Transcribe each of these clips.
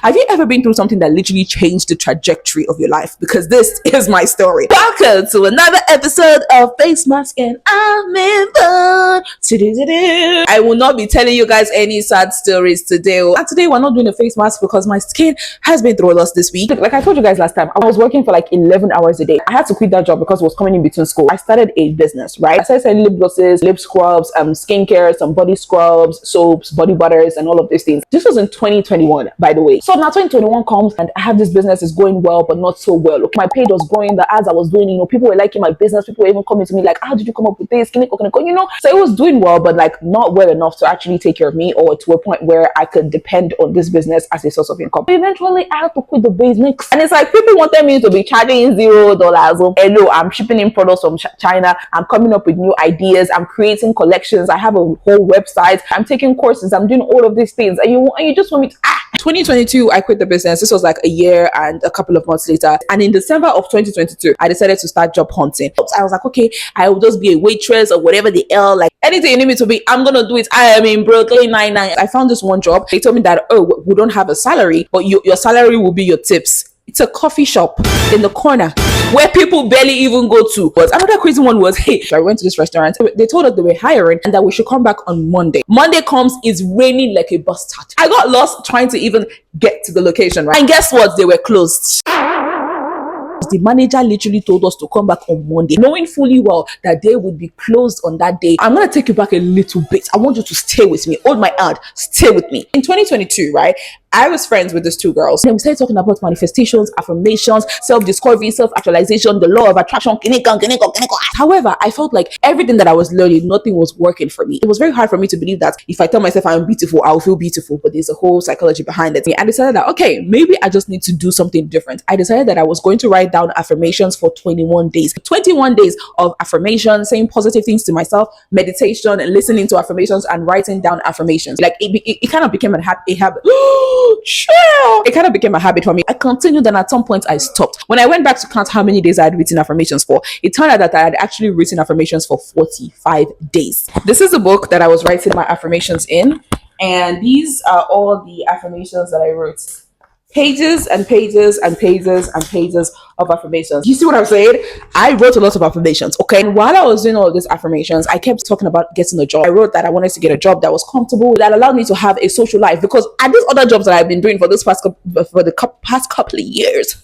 Have you ever been through something that literally changed the trajectory of your life? Because this is my story. Welcome to another episode of Face Mask and I'm in fun. I will not be telling you guys any sad stories today. And today we're not doing a face mask because my skin has been through a lot this week. Like I told you guys last time, I was working for like 11 hours a day. I had to quit that job because it was coming in between school. I started a business, right? I started selling lip glosses, lip scrubs, skincare, some body scrubs, soaps, body butters, and all of these things. This was in 2021, by the way. So now 2021 comes and I have this business is going well, but not so well. Okay, my page was growing, the ads I was doing, people were liking my business. People were even coming to me like, how did you come up with this? Can you So it was doing well, but like not well enough to actually take care of me or to a point where I could depend on this business as a source of income. But eventually I had to quit the business. And it's like people wanted me to be charging $0. Hello, I'm shipping in products from China. I'm coming up with new ideas. I'm creating collections. I have a whole website. I'm taking courses. I'm doing all of these things. And you just want me to 2022, I quit the business. This was like a year and a couple of months later. And in December of 2022, I decided to start job hunting. I was like, okay, I will just be a waitress or whatever the hell, like anything you need me to be, I'm going to do it. I am in Brooklyn 99. I found this one job. They told me that, oh, we don't have a salary, but your salary will be your tips. It's a coffee shop in the corner where people barely even go to. But another crazy one was, hey, I went to this restaurant. They told us they were hiring and that we should come back on Monday. Monday comes, it's raining like a bastard. I got lost trying to even get to the location, right? And guess what? They were closed. The manager literally told us to come back on Monday, knowing fully well that they would be closed on that day. I'm going to take you back a little bit. I want you to stay with me. Hold my hand. Stay with me. In 2022, right? I was friends with these two girls. And we started talking about manifestations, affirmations, self-discovery, self-actualization, the law of attraction. However, I felt like everything that I was learning, nothing was working for me. It was very hard for me to believe that if I tell myself I'm beautiful, I'll feel beautiful. But there's a whole psychology behind it. I decided that, okay, maybe I just need to do something different. I decided that I was going to write down affirmations for 21 days. 21 days of affirmations, saying positive things to myself, meditation, and listening to affirmations and writing down affirmations. Like it kind of became a habit. It kind of became a habit for me. I continued and at some point I stopped. When I went back to count how many days I had written affirmations for, it turned out that I had actually written affirmations for 45 days. This is a book that I was writing my affirmations in, and these are all the affirmations that I wrote. Pages and pages and pages and pages of affirmations. You see what I'm saying? I wrote a lot of affirmations, okay? And while I was doing all these affirmations, I kept talking about getting a job. I wrote that I wanted to get a job that was comfortable, that allowed me to have a social life, because at these other jobs that I've been doing for the past couple of years,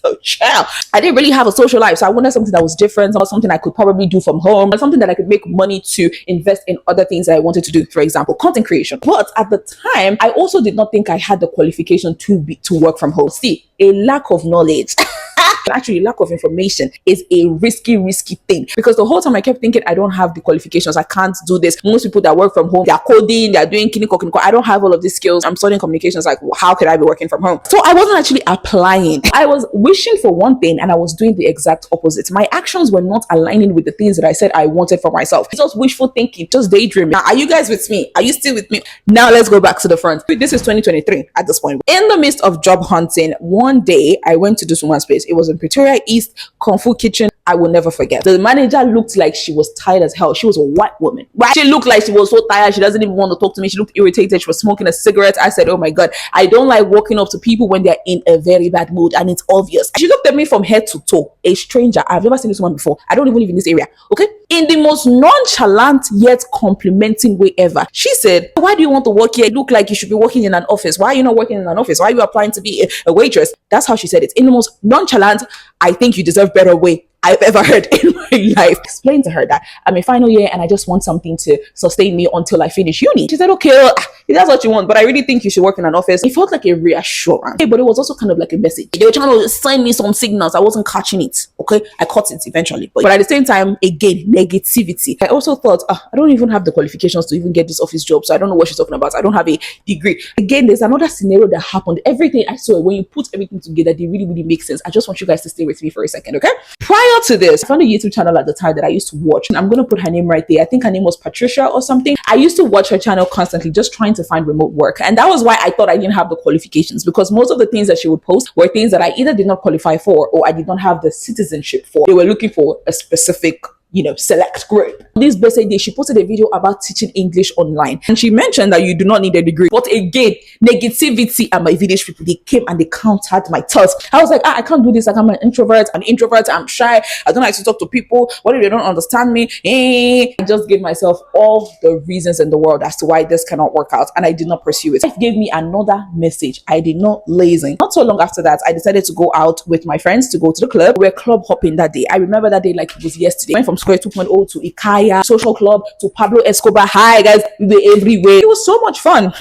I didn't really have a social life. So I wanted something that was different, something I could probably do from home, something that I could make money to invest in other things that I wanted to do, for example, content creation. But at the time, I also did not think I had the qualification to work from home. See, a lack of knowledge actually lack of information is a risky thing, because the whole time I kept thinking I don't have the qualifications, I can't do this. Most people that work from home, they're coding, they're doing clinical. I don't have all of these skills. I'm studying communications, like how could I be working from home? So I wasn't actually applying. I was wishing for one thing and I was doing the exact opposite. My actions were not aligning with the things that I said I wanted for myself. It's just wishful thinking, just daydreaming. Now, are you guys with me? Are you still with me? Now let's go back to the front. This is 2023 at this point. In the midst of job hunting, one day I went to this woman's place. It was in Pretoria East, Kung Fu Kitchen. I will never forget. The manager looked like she was tired as hell. She was a white woman, right? She looked like she was so tired. She doesn't even want to talk to me. She looked irritated. She was smoking a cigarette. I said, oh my God, I don't like walking up to people when they're in a very bad mood and it's obvious. She looked at me from head to toe. A stranger. I've never seen this woman before. I don't even live in this area. Okay. In the most nonchalant yet complimenting way ever. She said, why do you want to work here? You look like you should be working in an office. Why are you not working in an office? Why are you applying to be a waitress? That's how she said it. In the most nonchalant, I think you deserve better way I've ever heard in my life. Explain to her that I'm a final year and I just want something to sustain me until I finish uni. She said, okay, if that's what you want, but I really think you should work in an office. It felt like a reassurance, but it was also kind of like a message. They were trying to send me some signals. I wasn't catching it. Okay, I caught it eventually, but at the same time, again, negativity. I also thought, I don't even have the qualifications to even get this office job, so I don't know what she's talking about. I don't have a degree. Again, there's another scenario that happened. Everything I saw, when you put everything together, they really make sense. I just want you guys to stay with me for a second, okay? Prior to this, I found a YouTube channel at the time that I used to watch, and I'm going to put her name right there. I think her name was Patricia or something. I used to watch her channel constantly, just trying to find remote work, and that was why I thought I didn't have the qualifications, because most of the things that she would post were things that I either did not qualify for or I did not have the citizenship for. They were looking for a specific select group. This blessed day, she posted a video about teaching English online. And she mentioned that you do not need a degree. But again, negativity and my village people, they came and they countered my thoughts. I was like, I can't do this. Like, I'm an introvert. I'm shy. I don't like to talk to people. What if they don't understand me? I just gave myself all the reasons in the world as to why this cannot work out. And I did not pursue it. Life gave me another message. I did not lazy. Not so long after that, I decided to go out with my friends to go to the club. We were club hopping that day. I remember that day like it was yesterday. Went from Square 2.0 to Ikaya, Social Club, to Pablo Escobar. Hi guys, we were everywhere. It was so much fun.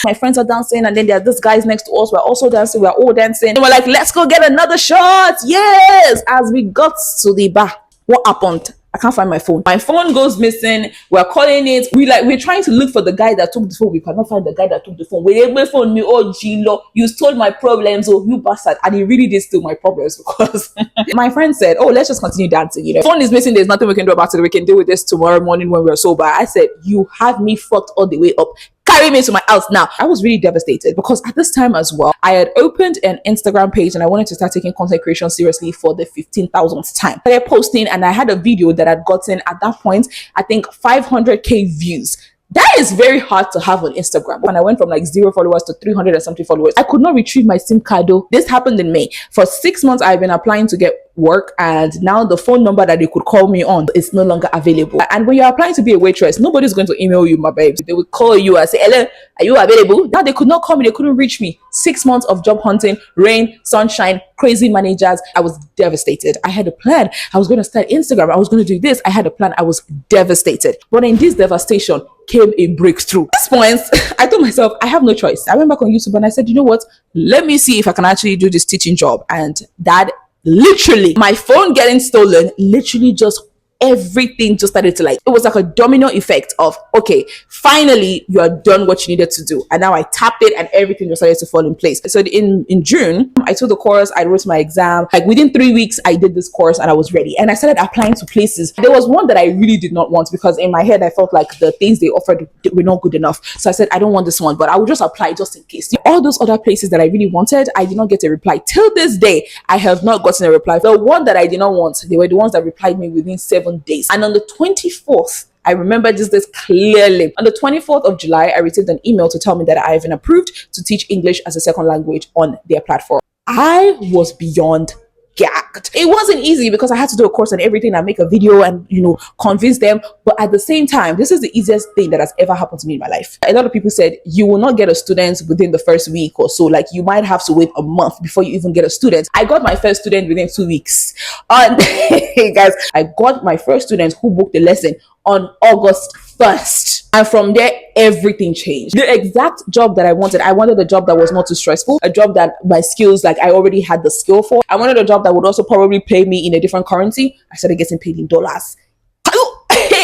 My friends are dancing, and then there are these guys next to us. We're also dancing. We're all dancing. And we're like, let's go get another shot. Yes. As we got to the bar, what happened? I can't find my phone. My phone goes missing. We're calling it. We're trying to look for the guy that took the phone. We cannot find the guy that took the phone. My phone me, oh Gilo, you stole my problems, oh you bastard. And he really did steal my problems because my friend said, oh, let's just continue dancing. Phone is missing. There's nothing we can do about it. We can deal with this tomorrow morning when we're sober. I said, you have me fucked all the way up. Carry me to my house now. I was really devastated because at this time as well, I had opened an Instagram page and I wanted to start taking content creation seriously for the 15,000th time. I started posting and I had a video that had gotten at that point, I think 500k views. That is very hard to have on Instagram. When I went from like 0 followers to 300 and something followers, I could not retrieve my SIM card though. This happened in May. For 6 months, I've been applying to get work, and now the phone number that they could call me on is no longer available. And when you're applying to be a waitress, nobody's going to email you, my babes. They will call you and say, hello, are you available? Now they could not call me. They couldn't reach me. 6 months of job hunting, rain, sunshine, crazy managers. I was devastated. I had a plan. I was going to start Instagram. I was going to do this. I had a plan. I was devastated. But in this devastation came a breakthrough. At this point, I told myself, I have no choice. I went back on YouTube and I said, you know what? Let me see if I can actually do this teaching job. And that literally, my phone getting stolen, literally just everything just started to it was like a domino effect of, okay, finally you are done what you needed to do. And now I tapped it and everything just started to fall in place. So in June, I took the course, I wrote my exam. Like within 3 weeks, I did this course and I was ready. And I started applying to places. There was one that I really did not want because in my head, I felt like the things they offered were not good enough. So I said, I don't want this one, but I will just apply just in case. All those other places that I really wanted, I did not get a reply. Till this day, I have not gotten a reply. The one that I did not want, they were the ones that replied me within 7 days. And on the 24th, I remember this clearly. On the 24th of July, I received an email to tell me that I have been approved to teach English as a second language on their platform. I was beyond gagged. It wasn't easy because I had to do a course and everything and make a video and, convince them. But at the same time, this is the easiest thing that has ever happened to me in my life. A lot of people said you will not get a student within the first week or so. Like you might have to wait a month before you even get a student. I got my first student within 2 weeks. Hey guys, I got my first student who booked the lesson on August 1st. And from there, everything changed. The exact job that I wanted a job that was not too stressful, a job that my skills, like I already had the skill for. I wanted a job that would also probably pay me in a different currency. I started getting paid in dollars.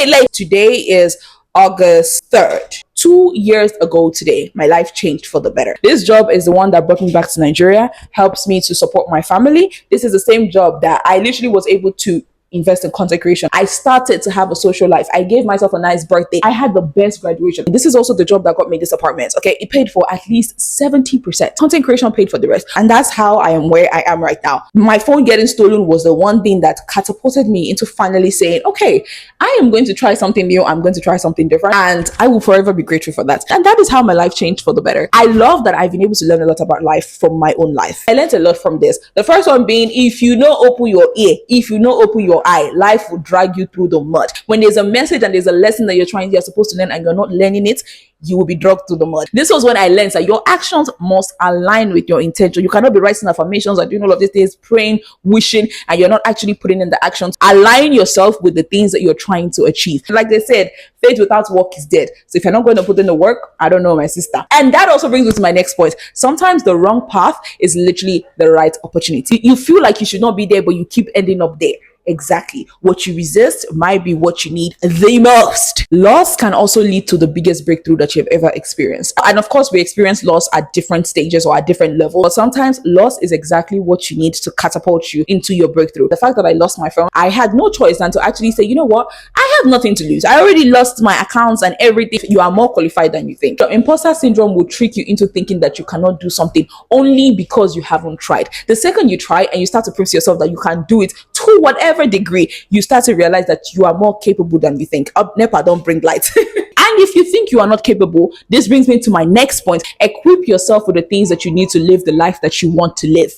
Like today is August 3rd. 2 years ago today, my life changed for the better. This job is the one that brought me back to Nigeria, helps me to support my family. This is the same job that I literally was able to invest in content creation. I started to have a social life. I gave myself a nice birthday. I had the best graduation. This is also the job that got me this apartment. Okay, it paid for at least 70%. Content creation paid for the rest. And that's how I am where I am right now. My phone getting stolen was the one thing that catapulted me into finally saying, okay, I am going to try something new. I'm going to try something different. And I will forever be grateful for that. And that is how my life changed for the better. I love that I've been able to learn a lot about life from my own life. I learned a lot from this. The first one being, if you know open your ear, if you know open your eye, life will drag you through the mud. When there's a message and there's a lesson that you're supposed to learn and you're not learning it, you will be dragged through the mud. This was when I learned that your actions must align with your intention. You cannot be writing affirmations or doing all of these things, praying, wishing, and you're not actually putting in the actions. Align yourself with the things that you're trying to achieve. Like they said, faith without work is dead. So if you're not going to put in the work, I don't know, my sister. And that also brings me to my next point. Sometimes the wrong path is literally the right opportunity. You feel like you should not be there, but you keep ending up there. Exactly. What you resist might be what you need the most. Loss can also lead to the biggest breakthrough that you've ever experienced. And of course, we experience loss at different stages or at different levels. But sometimes loss is exactly what you need to catapult you into your breakthrough. The fact that I lost my phone, I had no choice than to actually say, you know what? I have nothing to lose. I already lost my accounts and everything. You are more qualified than you think. So imposter syndrome will trick you into thinking that you cannot do something only because you haven't tried. The second you try and you start to prove to yourself that you can do it, to whatever degree, you start to realize that you are more capable than you think. Up NEPA, don't bring light. And if you think you are not capable, this brings me to my next point. Equip yourself with the things that you need to live the life that you want to live.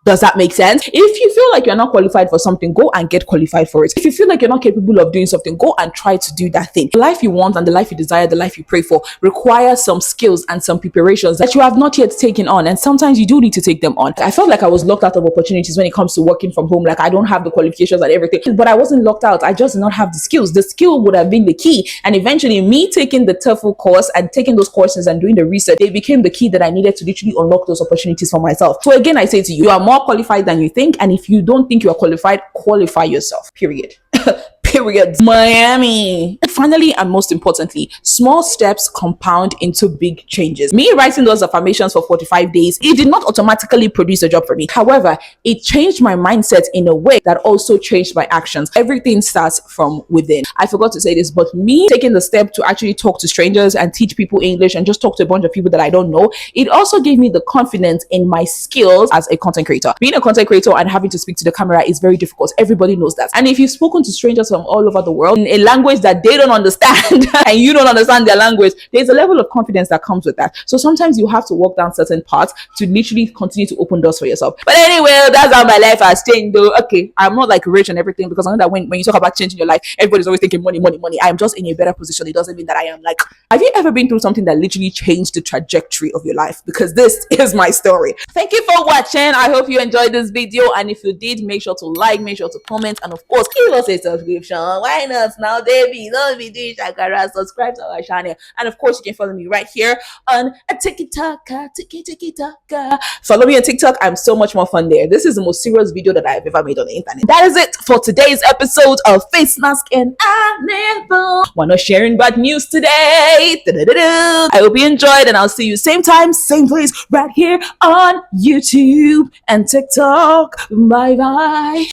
Does that make sense? If you feel like you're not qualified for something, go and get qualified for it. If you feel like you're not capable of doing something, go and try to do that thing. The life you want and the life you desire, the life you pray for, requires some skills and some preparations that you have not yet taken on. And sometimes you do need to take them on. I felt like I was locked out of opportunities when it comes to working from home. Like I don't have the qualifications and everything, but I wasn't locked out. I just did not have the skills. The skill would have been the key. And eventually me taking the TOEFL course and taking those courses and doing the research, they became the key that I needed to literally unlock those opportunities for myself. So again, I say to you, you are more qualified than you think, and if you don't think you are qualified, qualify yourself, period. Period. Miami. Finally, and most importantly, small steps compound into big changes. Me writing those affirmations for 45 days, it did not automatically produce a job for me. However, it changed my mindset in a way that also changed my actions. Everything starts from within. I forgot to say this, but me taking the step to actually talk to strangers and teach people English and just talk to a bunch of people that I don't know, it also gave me the confidence in my skills as a content creator. Being a content creator and having to speak to the camera is very difficult. Everybody knows that. And if you've spoken to strangers from all over the world in a language that they don't understand and you don't understand their language, there's a level of confidence that comes with that. So sometimes you have to walk down certain paths to literally continue to open doors for yourself. But anyway, that's how my life has changed though. Okay, I'm not like rich and everything, because I know that when you talk about changing your life, everybody's always thinking money, money, money. I'm just in a better position. It doesn't mean that I am like, have you ever been through something that literally changed the trajectory of your life? Because this is my story. Thank you for watching. I hope you enjoyed this video, and if you did, make sure to like, make sure to comment, and of course give us a subscription. Why not now, baby? Don't be doing shakara. Subscribe to our channel, and of course you can follow me right here on TikTok. Follow me on TikTok. I'm so much more fun there. This is the most serious video that I've ever made on the internet. That is it for today's episode of Face Mask and We're not sharing bad news today. I hope you enjoyed, and I'll see you same time, same place, right here on YouTube and TikTok. Bye bye.